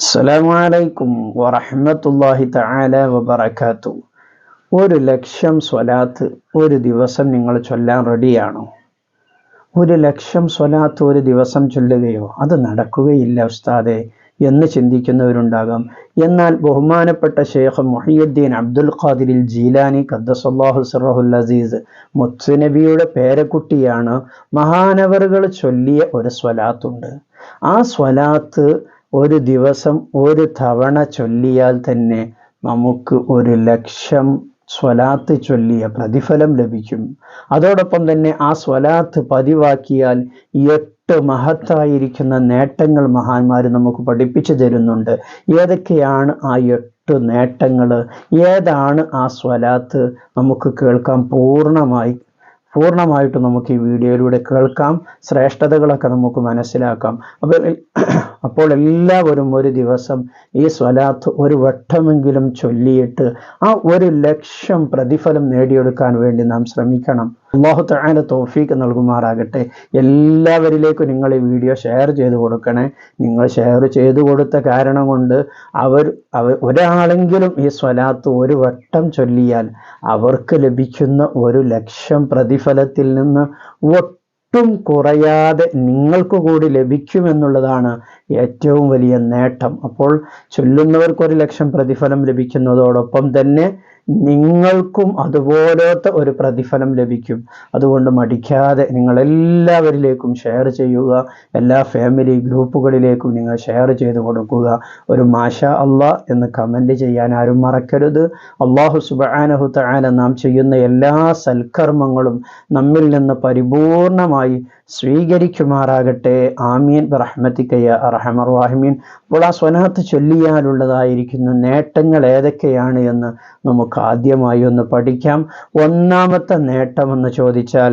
അസ്സലാമു അലൈക്കും വറഹ്മത്തുള്ളാഹി തആല വബറകാത്തു. 1,00,000 സ്വലാത്ത് ഒരു ദിവസം നിങ്ങൾ ചൊല്ലാൻ റെഡിയാണോ? 1,00,000 സ്വലാത്ത് ഒരു ദിവസം ചൊല്ലുകയോ? അത് നടക്കുകയില്ല ഉസ്താദെ എന്ന് ചിന്തിക്കുന്നവരുണ്ടാകാം. എന്നാൽ ബഹുമാനപ്പെട്ട ശൈഖ് മുഹിയുദ്ദീൻ അബ്ദുൽ ഖാദിർ ജീലാനി ഖദ്ദസല്ലാഹു സിർറഹുൽ അസീസ് മുത്തുനബിയുടെ പേരക്കുട്ടിയാണ്. മഹാനവറുകൾ ചൊല്ലിയ ഒരു സ്വലാത്തുണ്ട്. ആ സ്വലാത്ത് ഒരു ദിവസം ഒരു തവണ ചൊല്ലിയാൽ തന്നെ നമുക്ക് 1,00,000 സ്വലാത്ത് ചൊല്ലിയ പ്രതിഫലം ലഭിക്കും. അതോടൊപ്പം തന്നെ ആ സ്വലാത്ത് പതിവാക്കിയാൽ 8 മഹത്തായിരിക്കുന്ന നേട്ടങ്ങൾ മഹാന്മാർ നമുക്ക് പഠിപ്പിച്ചു തരുന്നുണ്ട്. ഏതൊക്കെയാണ് ആ 8 നേട്ടങ്ങൾ? ഏതാണ് ആ സ്വലാത്ത്? നമുക്ക് കേൾക്കാം. പൂർണ്ണമായിട്ട് നമുക്ക് ഈ വീഡിയോയിലൂടെ കേൾക്കാം. ശ്രേഷ്ഠതകളൊക്കെ നമുക്ക് മനസ്സിലാക്കാം. അപ്പോൾ എല്ലാവരും ഒരു ദിവസം ഈ സ്വലാത്ത് ഒരു വട്ടമെങ്കിലും ചൊല്ലിയിട്ട് ആ 1,00,000 പ്രതിഫലം നേടിയെടുക്കാൻ വേണ്ടി നാം ശ്രമിക്കണം. അല്ലാഹു തആല തൗഫീഖ് നൽകുമാറാകട്ടെ. എല്ലാവരിലേക്കും നിങ്ങൾ ഈ വീഡിയോ ഷെയർ ചെയ്ത് കൊടുക്കണേ. നിങ്ങൾ ഷെയർ ചെയ്തു കൊടുത്ത കാരണം കൊണ്ട് ഒരാളെങ്കിലും ഈ സ്വലാത്ത് ഒരു വട്ടം ചൊല്ലിയാൽ അവർക്ക് ലഭിക്കുന്ന 1,00,000 പ്രതിഫലത്തിൽ നിന്ന് ഒട്ടും കുറയാതെ നിങ്ങൾക്ക് കൂടി ലഭിക്കുമെന്നുള്ളതാണ് ഏറ്റവും വലിയ നേട്ടം. അപ്പോൾ ചൊല്ലുന്നവർക്ക് 1,00,000 പ്രതിഫലം ലഭിക്കുന്നതോടൊപ്പം തന്നെ നിങ്ങൾക്കും അതുപോലത്തെ ഒരു പ്രതിഫലം ലഭിക്കും. അതുകൊണ്ട് മടിക്കാതെ നിങ്ങൾ എല്ലാവരിലേക്കും ഷെയർ ചെയ്യുക. എല്ലാ ഫാമിലി ഗ്രൂപ്പുകളിലേക്കും നിങ്ങൾ ഷെയർ ചെയ്ത് കൊടുക്കുക. ഒരു മാഷാ അല്ലാ എന്ന് കമൻറ്റ് ചെയ്യാൻ ആരും മറക്കരുത്. അല്ലാഹു സുബ്ഹാനഹു തആല നാം ചെയ്യുന്ന എല്ലാ സൽക്കർമ്മങ്ങളും നമ്മിൽ നിന്ന് പരിപൂർണമായി സ്വീകരിക്കുമാറാകട്ടെ. ആമീൻ ബിറഹ്മതിക യാ അർഹമർ റഹീമീൻ. അപ്പോൾ ആ സ്വലാത്ത് ചൊല്ലിയാലുള്ളതായിരിക്കുന്ന നേട്ടങ്ങൾ ഏതൊക്കെയാണ് എന്ന് നമുക്ക് ആദ്യമായി ഒന്ന് പഠിക്കാം. ഒന്നാമത്തെ നേട്ടം എന്ന് ചോദിച്ചാൽ,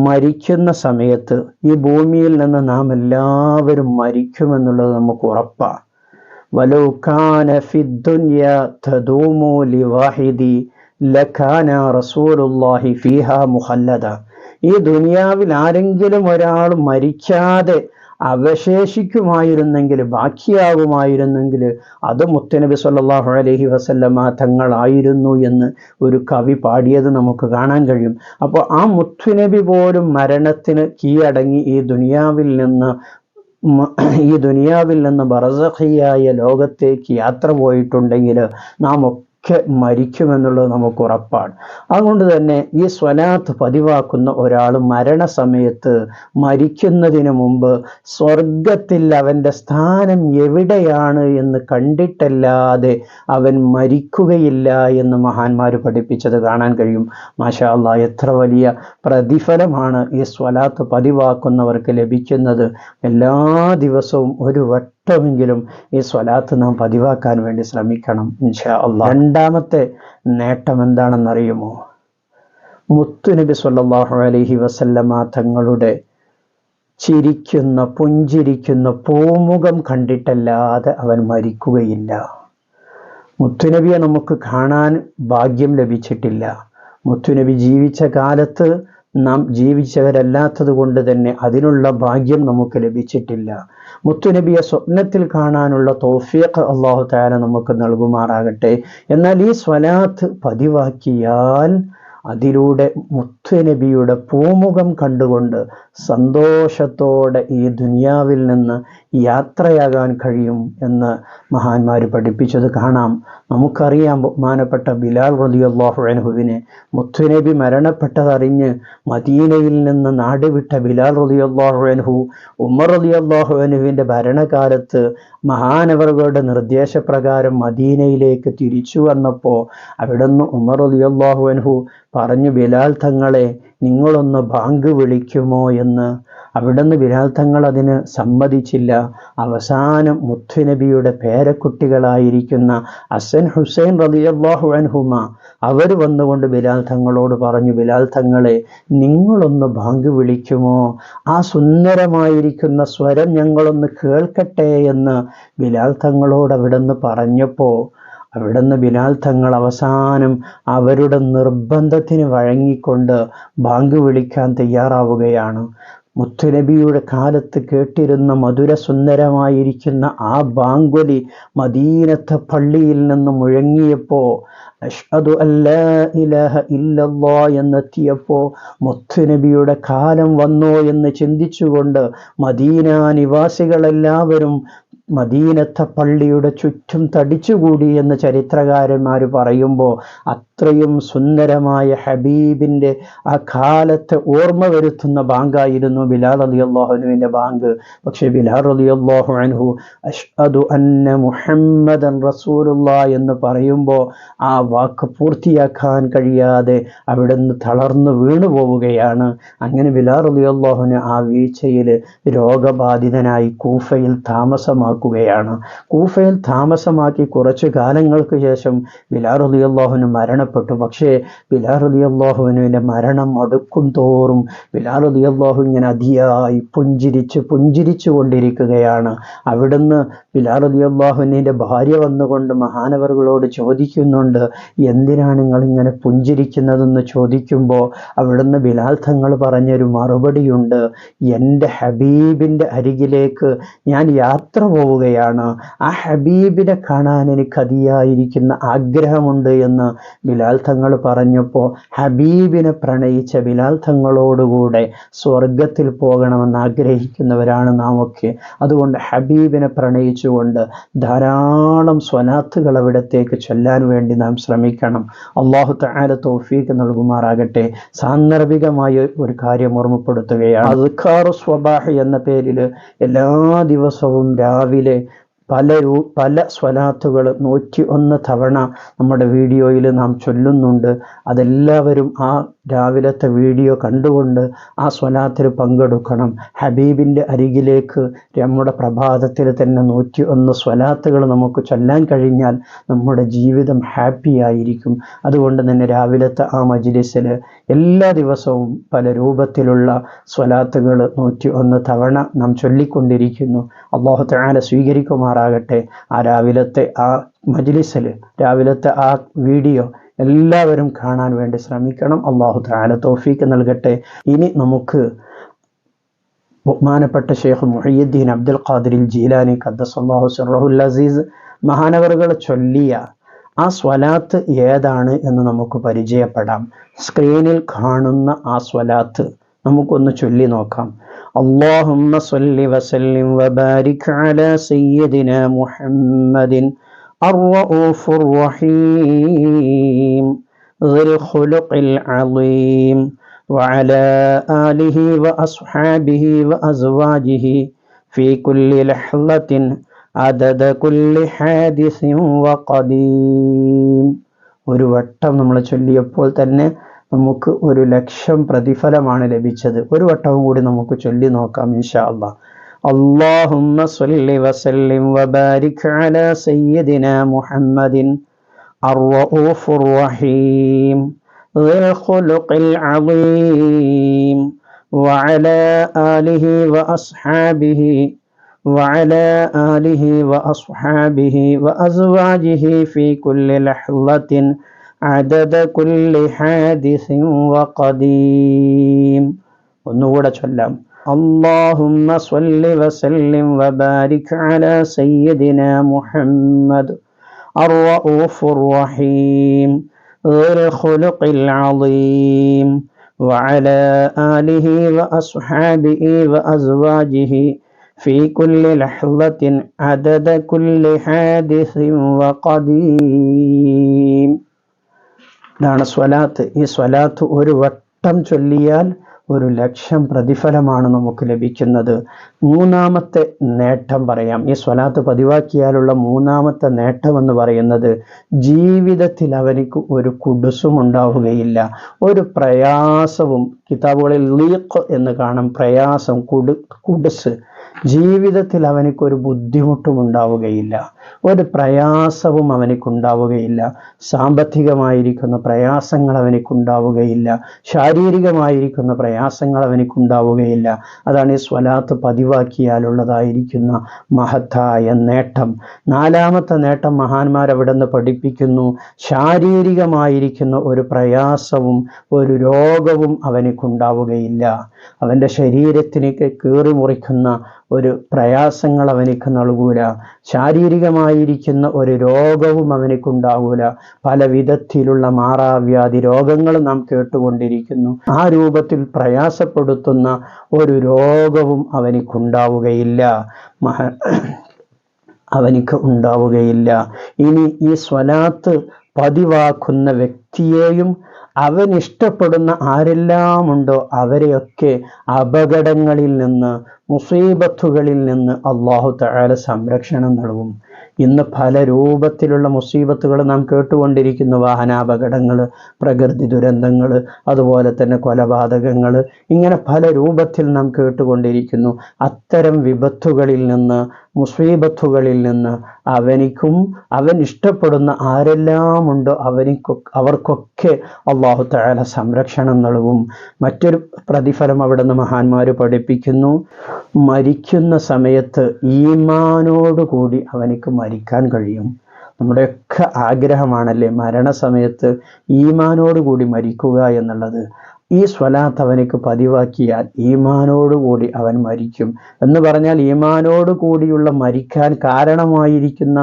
മരിക്കുന്ന സമയത്ത് ഈ ഭൂമിയിൽ നിന്ന് നാം എല്ലാവരും മരിക്കുമെന്നുള്ളത് നമുക്ക് ഉറപ്പാണ്. വലൗ കാന ഫിദ്ദുനിയ തദൂമു ലിവാഹിദി ലകാന റസൂലുള്ളാഹി ഫീഹാ മുഖല്ലദ. ഈ ദുനിയാവിൽ ആരെങ്കിലും ഒരാൾ മരിക്കാതെ അവശേഷിക്കുമായിരുന്നെങ്കിൽ, ബാക്കിയാകുമായിരുന്നെങ്കിൽ അത് മുത്തുനബി സല്ലല്ലാഹു അലൈഹി വസല്ലമ തങ്ങളായിരുന്നു എന്ന് ഒരു കവി പാടിയത് നമുക്ക് കാണാൻ കഴിയും. അപ്പോൾ ആ മുത്തുനബി പോലും മരണത്തിന് കീഴടങ്ങി ഈ ദുനിയാവിൽ നിന്ന് ബർസഖിയായ ലോകത്തേക്ക് യാത്ര പോയിട്ടുണ്ടെങ്കിൽ നാം ഒക്കെ മരിക്കുമെന്നുള്ളത് നമുക്ക് ഉറപ്പാണ്. അതുകൊണ്ട് തന്നെ ഈ സ്വലാത്ത് പതിവാക്കുന്ന ഒരാൾ മരണസമയത്ത് മരിക്കുന്നതിന് മുമ്പ് സ്വർഗത്തിൽ അവൻ്റെ സ്ഥാനം എവിടെയാണ് എന്ന് കണ്ടിട്ടല്ലാതെ അവൻ മരിക്കുകയില്ല എന്ന് മഹാന്മാർ പഠിപ്പിച്ചത് കാണാൻ കഴിയും. മാഷാ അല്ലാഹ്, എത്ര വലിയ പ്രതിഫലമാണ് ഈ സ്വലാത്ത് പതിവാക്കുന്നവർക്ക് ലഭിക്കുന്നത്. എല്ലാ ദിവസവും ഒരു വട്ടമെങ്കിലും ഈ സ്വലാത്ത് നാം പതിവാക്കാൻ വേണ്ടി ശ്രമിക്കണം ഇൻഷാ അല്ലാഹ്. രണ്ടാമത്തെ നേട്ടം എന്താണെന്നറിയുമോ? മുത്തുനബി സല്ലല്ലാഹു അലൈഹി വസല്ലമ തങ്ങളുടെ ചിരിക്കുന്ന പുഞ്ചിരിക്കുന്ന പൂമുഖം കണ്ടിട്ടല്ലാതെ അവൻ മരിക്കുകയില്ല. മുത്തുനബിയെ നമുക്ക് കാണാൻ ഭാഗ്യം ലഭിച്ചിട്ടില്ല. മുത്തുനബി ജീവിച്ച കാലത്ത് നാം ജീവിച്ചവരല്ലാത്തത് കൊണ്ട് തന്നെ അതിനുള്ള ഭാഗ്യം നമുക്ക് ലഭിച്ചിട്ടില്ല. മുത്തുനബിയെ സ്വപ്നത്തിൽ കാണാനുള്ള തൗഫീഖ് അല്ലാഹു തആല നമുക്ക് നൽകുമാറാകട്ടെ. എന്നാൽ ഈ സ്വലാത്ത് പതിവാക്കിയാൽ അതിലൂടെ മുത്തുനബിയുടെ പൂമുഖം കണ്ടുകൊണ്ട് സന്തോഷത്തോടെ ഈ ദുനിയാവിൽ നിന്ന് യാത്രയാകാൻ കഴിയും എന്ന് മഹാന്മാർ പഠിപ്പിച്ചത് കാണാം. നമുക്കറിയാം, ബഹുമാനപ്പെട്ട ബിലാൽ റളിയല്ലാഹു അൻഹുവിനെ മുത്തുനബി മരണപ്പെട്ടതറിഞ്ഞ് മദീനയിൽ നിന്ന് നാടുവിട്ട ബിലാൽ റളിയല്ലാഹു അൻഹു ഉമർ റളിയല്ലാഹു അൻഹുവിൻ്റെ ഭരണകാലത്ത് മഹാനവറുകളുടെ നിർദ്ദേശപ്രകാരം മദീനയിലേക്ക് തിരിച്ചു വന്നപ്പോൾ അവിടുന്ന് ഉമർ റളിയല്ലാഹു അൻഹു പറഞ്ഞു, ബിലാൽ തങ്ങളെ നിങ്ങളൊന്ന് ബാങ്ക് വിളിക്കുമോ എന്ന്. അവിടുന്ന് ബിലാൽ തങ്ങൾ അതിന് സമ്മതിച്ചില്ല. അവസാനം മുത്തുനബിയുടെ പേരക്കുട്ടികളായിരിക്കുന്ന ഹസൻ ഹുസൈൻ റളിയല്ലാഹു അൻഹുമ അവർ വന്നുകൊണ്ട് ബിലാൽ തങ്ങളോട് പറഞ്ഞു, ബിലാൽ തങ്ങളെ നിങ്ങളൊന്ന് ബാങ്ക് വിളിക്കുമോ? ആ സുന്ദരമായിരിക്കുന്ന സ്വരം ഞങ്ങളൊന്ന് കേൾക്കട്ടെ എന്ന് ബിലാൽ തങ്ങളോട് അവിടുന്ന് പറഞ്ഞപ്പോൾ അവിടുന്ന് ബിലാൽ തങ്ങൾ അവസാനം അവരുടെ നിർബന്ധത്തിന് വഴങ്ങിക്കൊണ്ട് ബാങ്ക് വിളിക്കാൻ തയ്യാറാവുകയാണ്. മുത്തുനബിയുടെ കാലത്ത് കേട്ടിരുന്ന മധുരസുന്ദരമായിരിക്കുന്ന ആ ബാങ്കുലി മദീനത്തെ പള്ളിയിൽ നിന്ന് മുഴങ്ങിയപ്പോൾ അഷ്ഹദു അല്ലാ ഇലാഹ ഇല്ലല്ലാഹ് എന്നെത്തിയപ്പോൾ മുത്തുനബിയുടെ കാലം വന്നോ എന്ന് ചിന്തിച്ചുകൊണ്ട് മദീന നിവാസികളെല്ലാവരും മദീനത്തെ പള്ളിയുടെ ചുറ്റും തടിച്ചുകൂടി എന്ന് ചരിത്രകാരന്മാർ പറയുമ്പോൾ അത്രയും സുന്ദരമായ ഹബീബിൻ്റെ ആ കാലത്തെ ഓർമ്മ വരുത്തുന്ന ബാങ്കായിരുന്നു ബിലാൽ റളിയല്ലാഹു അൻഹുവിൻ്റെ ബാങ്ക്. പക്ഷേ ബിലാൽ റളിയല്ലാഹു അൻഹു അഷ്ഹദു അന്ന മുഹമ്മദൻ റസൂലുള്ളാഹ് എന്ന് പറയുമ്പോൾ ആ വാക്ക് പൂർത്തിയാക്കാൻ കഴിയാതെ അവിടുന്ന് തളർന്നു വീണു പോവുകയാണ്. അങ്ങനെ ബിലാൽ റളിയല്ലാഹു അൻഹു ആ വീഴ്ചയിൽ രോഗബാധിതനായി കൂഫയിൽ താമസമാക്കുകയാണ്. കൂഫയിൽ താമസമാക്കി കുറച്ചു കാലങ്ങൾക്ക് ശേഷം ബിലാൽ റളിയല്ലാഹു അൻഹു മരണപ്പെട്ടു. പക്ഷേ ബിലാൽ റളിയല്ലാഹു അൻഹുവിൻ്റെ മരണം അടുക്കും തോറും ബിലാൽ റളിയല്ലാഹു ഇങ്ങനെ അതിയായി പുഞ്ചിരിച്ചു കൊണ്ടിരിക്കുകയാണ്. അവിടുന്ന് ബിലാൽ റളിയല്ലാഹു അൻഹുവിൻ്റെ ഭാര്യ വന്നുകൊണ്ട് മഹാനവറുകളോട് ചോദിക്കുന്നുണ്ട്, എന്തിനാണ് നിങ്ങൾ ഇങ്ങനെ പുഞ്ചിരിക്കുന്നതെന്ന് ചോദിക്കുമ്പോൾ അവിടുന്ന് ബിലാൽ തങ്ങൾ പറഞ്ഞൊരു മറുപടിയുണ്ട്, എൻ്റെ ഹബീബിൻ്റെ അരികിലേക്ക് ഞാൻ യാത്ര പോവുകയാണ്, ആ ഹബീബിനെ കാണാൻ എനിക്ക് അതിയായിരിക്കുന്ന ആഗ്രഹമുണ്ട് എന്ന് ബിലാൽ തങ്ങൾ പറഞ്ഞപ്പോൾ ഹബീബിനെ പ്രണയിച്ച ബിലാൽ തങ്ങളോടുകൂടെ സ്വർഗത്തിൽ പോകണമെന്ന് ആഗ്രഹിക്കുന്നവരാണ് നാമൊക്കെ. അതുകൊണ്ട് ഹബീബിനെ പ്രണയിച്ചുകൊണ്ട് ധാരാളം സ്വലാത്തുകൾ അവിടത്തേക്ക് ചൊല്ലാൻ വേണ്ടി നാം ശ്രമിക്കണം. അല്ലാഹു തആല തൗഫീഖ് നൽകുമാറാകട്ടെ. സാന്ദർഭികമായ ഒരു കാര്യം ഓർമ്മപ്പെടുത്തുകയാണ്. അദ്കാറു സ്വബാഹ് എന്ന പേരിൽ എല്ലാ ദിവസവും രാവിലെ പല സ്വലാത്തുകൾ 101 തവണ നമ്മുടെ വീഡിയോയിൽ നാം ചൊല്ലുന്നുണ്ട്. അതെല്ലാവരും ആ രാവിലത്തെ വീഡിയോ കണ്ടുകൊണ്ട് ആ സ്വലാത്തിൽ പങ്കെടുക്കണം. ഹബീബിൻ്റെ അരികിലേക്ക് നമ്മുടെ പ്രഭാതത്തിൽ തന്നെ 101 സ്വലാത്തുകൾ നമുക്ക് ചൊല്ലാൻ കഴിഞ്ഞാൽ നമ്മുടെ ജീവിതം ഹാപ്പി ആയിരിക്കും. അതുകൊണ്ട് തന്നെ രാവിലത്തെ ആ മജ്ലിസിൽ എല്ലാ ദിവസവും പല രൂപത്തിലുള്ള സ്വലാത്തുകൾ 101 തവണ നാം ചൊല്ലിക്കൊണ്ടിരിക്കുന്നു. അല്ലാഹു തആല സ്വീകരിക്കുമാറാകട്ടെ. ആ രാവിലത്തെ ആ മജ്ലിസിൽ രാവിലത്തെ ആ വീഡിയോ എല്ലാവരും കാണാൻ വേണ്ടി ശ്രമിക്കണം. അല്ലാഹു തആല തൗഫീഖ് നൽകട്ടെ. ഇനി നമുക്ക് ബഹുമാനപ്പെട്ട ഷെയ്ഖ് മുഹയ്യിദ്ദീൻ അബ്ദുൽ ഖാദിർ ജീലാനി ഖദ്ദസല്ലാഹു സിർറഹുൽ അസീസ് മഹാനവറുകൾ ചൊല്ലിയ ആ സ്വലാത്ത് ഏതാണ് എന്ന് നമുക്ക് പരിചയപ്പെടാം. സ്ക്രീനിൽ കാണുന്ന ആ സ്വലാത്ത് നമുക്കൊന്ന് ചൊല്ലി നോക്കാം. അല്ലാഹുമ്മ സ്വല്ലി വസല്ലിം വബാരിക് അലാ സയ്യിദിനാ മുഹമ്മദിൻ അർ-റഊഫുർ റഹീം ദിൽ ഖുലുഖിൽ അളീം വഅലാ ആലിഹി വഅസ്ഹാബിഹി വഅസ്വാജിഹി ഫീ കുല്ലി ലഹ്ളത്തിൻ അദദ കുല്ലി ഹാദിസിൻ വഖദീം. ഒരു വട്ടം നമ്മൾ ചൊല്ലിയപ്പോൾ തന്നെ നമുക്ക് 1,00,000 പ്രതിഫലമാണ് ലഭിച്ചത്. ഒരു വട്ടവും കൂടി നമുക്ക് ചൊല്ലി നോക്കാം ഇൻഷാ അല്ലാഹ്. അല്ലാഹുമ്മ സ്വല്ലി വസല്ലിം വബാരിക് അലാ സയ്യിദിനാ മുഹമ്മദിൻ അർ-റഊഫുർ റഹീം ദിൽ ഖുലുഖിൽ അളീം വഅലാ ആലിഹി വഅസ്ഹാബിഹി وعلى آله وأصحابه وأزواجه في كل لحظة عدد كل حادث وقديم. ونورة سلام. اللهم صل وسلم وبارك على سيدنا محمد الرؤوف الرحيم ذي الخلق العظيم وعلى آله وأصحابه وأزواجه في كل لحظة عدد كل حادث وقديم. ഇതാണ് സ്വലാത്ത്. ഈ സ്വലാത്ത് ഒരു വട്ടം ചൊല്ലിയാൽ 1,00,000 പ്രതിഫലമാണ് നമുക്ക് ലഭിക്കുന്നത്. മൂന്നാമത്തെ നേട്ടം പറയാം. ഈ സ്വലാത്ത് പതിവാക്കിയാലുള്ള മൂന്നാമത്തെ നേട്ടം എന്ന് പറയുന്നത് ജീവിതത്തിൽ അവനിക്ക് ഒരു കുടുസും ഉണ്ടാവുകയില്ല, ഒരു പ്രയാസവും. കിതാബുകളിൽ ലീഖ് എന്ന് കാണാം, പ്രയാസം, കുടുസ്. ജീവിതത്തിൽ അവനിക്കൊരു ബുദ്ധിമുട്ടും ഉണ്ടാവുകയില്ല, ഒരു പ്രയാസവും അവനിക്കുണ്ടാവുകയില്ല. സാമ്പത്തികമായിരിക്കുന്ന പ്രയാസങ്ങൾ അവനിക്കുണ്ടാവുകയില്ല, ശാരീരികമായിരിക്കുന്ന പ്രയാസങ്ങൾ അവനിക്കുണ്ടാവുകയില്ല. അതാണ് ഈ സ്വലാത്ത് പതിവാക്കിയാലുള്ളതായിരിക്കുന്ന മഹത്തായ നേട്ടം. നാലാമത്തെ നേട്ടം മഹാന്മാർ അവിടെ നിന്ന് പഠിപ്പിക്കുന്നു, ശാരീരികമായിരിക്കുന്ന ഒരു പ്രയാസവും ഒരു രോഗവും അവനിക്കുണ്ടാവുകയില്ല. അവൻ്റെ ശരീരത്തിന് കീറി മുറിക്കുന്ന ഒരു പ്രയാസങ്ങൾ അവനിക്ക് നൽകൂല, ശാരീരികമായിരിക്കുന്ന ഒരു രോഗവും അവനിക്കുണ്ടാവൂല. പല വിധത്തിലുള്ള മാറാവ്യാധി രോഗങ്ങൾ നാം കേട്ടുകൊണ്ടിരിക്കുന്നു. ആ രൂപത്തിൽ പ്രയാസപ്പെടുത്തുന്ന ഒരു രോഗവും അവനിക്കുണ്ടാവുകയില്ല, അവനിക്ക് ഉണ്ടാവുകയില്ല. ഇനി ഈ സ്വലാത്ത് പതിവാക്കുന്ന വ്യക്തിയെയും അവൻ ഇഷ്ടപ്പെടുന്ന ആരെല്ലാമുണ്ടോ അവരെയൊക്കെ അപകടങ്ങളിൽ നിന്ന്, മുസീബത്തുകളിൽ നിന്ന് അല്ലാഹു തആല സംരക്ഷണം നൽകും. ഇന്ന് പല രൂപത്തിലുള്ള മുസീബത്തുകൾ നാം കേട്ടുകൊണ്ടിരിക്കുന്നു. വാഹനാപകടങ്ങൾ, പ്രകൃതി ദുരന്തങ്ങൾ, അതുപോലെ തന്നെ കൊലപാതകങ്ങൾ, ഇങ്ങനെ പല രൂപത്തിൽ നാം കേട്ടുകൊണ്ടിരിക്കുന്നു. അത്തരം വിപത്തുകളിൽ നിന്ന്, മുസീബത്തുകളിൽ നിന്ന് അവനിക്കും അവൻ ഇഷ്ടപ്പെടുന്ന ആരെല്ലാമുണ്ടോ അവർക്കൊക്കെ അല്ലാഹു തആല സംരക്ഷണം നൽകും. മറ്റൊരു പ്രതിഫലം അവിടുന്ന് മഹാന്മാർ പഠിപ്പിക്കുന്നു, മരിക്കുന്ന സമയത്ത് ഈമാനോടുകൂടി അവനിക്ക് മരിക്കാൻ കഴിയും. നമ്മുടെയൊക്കെ ആഗ്രഹമാണല്ലേ മരണസമയത്ത് ഈമാനോടുകൂടി മരിക്കുക എന്നുള്ളത്. ഈ സ്വലാത്ത് അവനിക്ക് പതിവാക്കിയാൽ ഈമാനോടുകൂടി അവൻ മരിക്കും. എന്ന് പറഞ്ഞാൽ ഈമാനോട് കൂടിയുള്ള മരിക്കാൻ കാരണമായിരിക്കുന്ന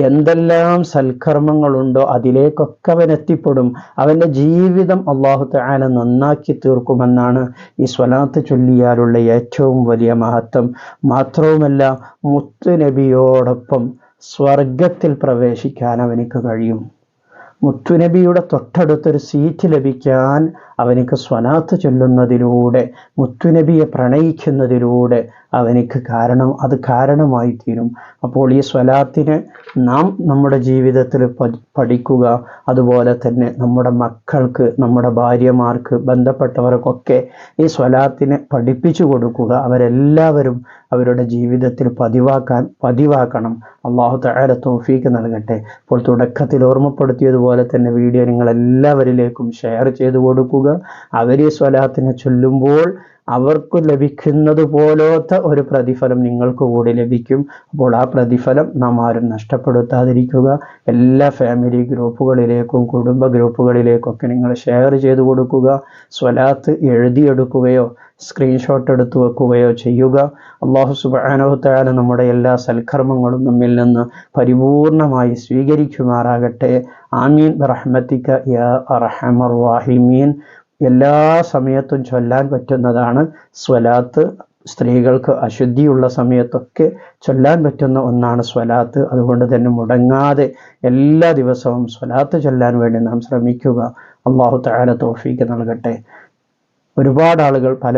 എന്തെല്ലാം സൽക്കർമ്മങ്ങളുണ്ടോ അതിലേക്കൊക്കെ അവൻ എത്തിപ്പെടും. അവൻ്റെ ജീവിതം അല്ലാഹു തആല നന്നാക്കി തീർക്കുമെന്നാണ് ഈ സ്വലാത്ത് ചൊല്ലിയാലുള്ള ഏറ്റവും വലിയ മഹത്വം. മാത്രവുമല്ല, മുത്ത് നബിയോടൊപ്പം സ്വർഗത്തിൽ പ്രവേശിക്കാൻ അവനിക്ക് കഴിയും. മുത്തുനബിയുടെ തൊട്ടടുത്തൊരു സീറ്റ് ലഭിക്കാൻ അവനിക്ക് സ്വലാത്ത് ചൊല്ലുന്നതിലൂടെ, മുത്തുനബിയെ പ്രണയിക്കുന്നതിലൂടെ അത് കാരണമായി തീരും. അപ്പോൾ ഈ സ്വലാത്തിനെ നാം നമ്മുടെ ജീവിതത്തിൽ പഠിക്കുക, അതുപോലെ തന്നെ നമ്മുടെ മക്കൾക്ക്, നമ്മുടെ ഭാര്യമാർക്ക്, ബന്ധപ്പെട്ടവർക്കൊക്കെ ഈ സ്വലാത്തിനെ പഠിപ്പിച്ചു കൊടുക്കുക. അവരെല്ലാവരും അവരുടെ ജീവിതത്തിൽ പതിവാക്കണം. അല്ലാഹു തആല തൗഫീഖ് നൽകട്ടെ. അപ്പോൾ തുടക്കത്തിൽ ഓർമ്മപ്പെടുത്തിയതുപോലെ തന്നെ വീഡിയോ നിങ്ങളെല്ലാവരിലേക്കും ഷെയർ ചെയ്തു കൊടുക്കുക. അവർ ഈ സ്വലാത്തിനെ ചൊല്ലുമ്പോൾ അവർക്ക് ലഭിക്കുന്നത് പോലത്തെ ഒരു പ്രതിഫലം നിങ്ങൾക്ക് കൂടി ലഭിക്കും. അപ്പോൾ ആ പ്രതിഫലം നാം ആരും നഷ്ടപ്പെടുത്താതിരിക്കുക. എല്ലാ ഫാമിലി ഗ്രൂപ്പുകളിലേക്കും കുടുംബ ഗ്രൂപ്പുകളിലേക്കൊക്കെ നിങ്ങൾ ഷെയർ ചെയ്തു കൊടുക്കുക. സ്വലാത്ത് എഴുതിയെടുക്കുകയോ സ്ക്രീൻഷോട്ട് എടുത്തു വെക്കുകയോ ചെയ്യുക. അല്ലാഹു സുബ്ഹാനഹു തആല നമ്മുടെ എല്ലാ സൽക്കർമ്മങ്ങളും നമ്മിൽ നിന്ന് പരിപൂർണമായി സ്വീകരിക്കുമാറാകട്ടെ. ആമീൻ ബിറഹ്മതിക യാ അർഹമർ റഹീമീൻ. എല്ലാ സമയത്തും ചൊല്ലാൻ പറ്റുന്നതാണ് സ്വലാത്ത്. സ്ത്രീകൾക്ക് അശുദ്ധിയുള്ള സമയത്തൊക്കെ ചൊല്ലാൻ പറ്റുന്ന ഒന്നാണ് സ്വലാത്ത്. അതുകൊണ്ട് തന്നെ മുടങ്ങാതെ എല്ലാ ദിവസവും സ്വലാത്ത് ചൊല്ലാൻ വേണ്ടി നാം ശ്രമിക്കുക. അല്ലാഹു തആല തൗഫീഖ് നൽകട്ടെ. ഒരുപാട് ആളുകൾ പല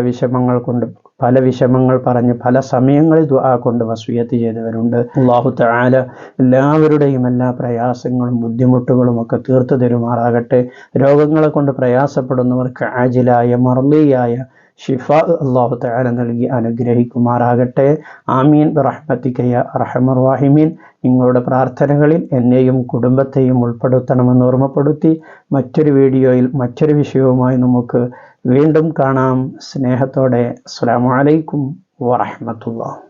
വിഷമങ്ങൾ പറഞ്ഞ് പല സമയങ്ങളിൽ ദുആ കൊണ്ട് വസിയത്ത് ചെയ്തവരുണ്ട്. അല്ലാഹു തആല എല്ലാവരുടെയും എല്ലാ പ്രയാസങ്ങളും ബുദ്ധിമുട്ടുകളും ഒക്കെ തീർത്തു തരുമാറാകട്ടെ. രോഗങ്ങളെ കൊണ്ട് പ്രയാസപ്പെടുന്നവർക്ക് ആജിലായ മർളിയായ ഷിഫാ അല്ലാഹു തആല നൽകി അനുഗ്രഹിക്കുമാറാകട്ടെ. ആമീൻ ബിറഹ്മതിക യാ അർഹമർ റഹീമീൻ. നിങ്ങളുടെ പ്രാർത്ഥനകളിൽ എന്നെയും കുടുംബത്തെയും ഉൾപ്പെടുത്തണമെന്ന് ഓർമ്മപ്പെടുത്തി മറ്റൊരു വീഡിയോയിൽ മറ്റൊരു വിഷയവുമായി നമുക്ക് വീണ്ടും കാണാം. സ്നേഹത്തോടെ അസ്സലാമു അലൈക്കും വറഹ്മത്തുള്ളാഹി.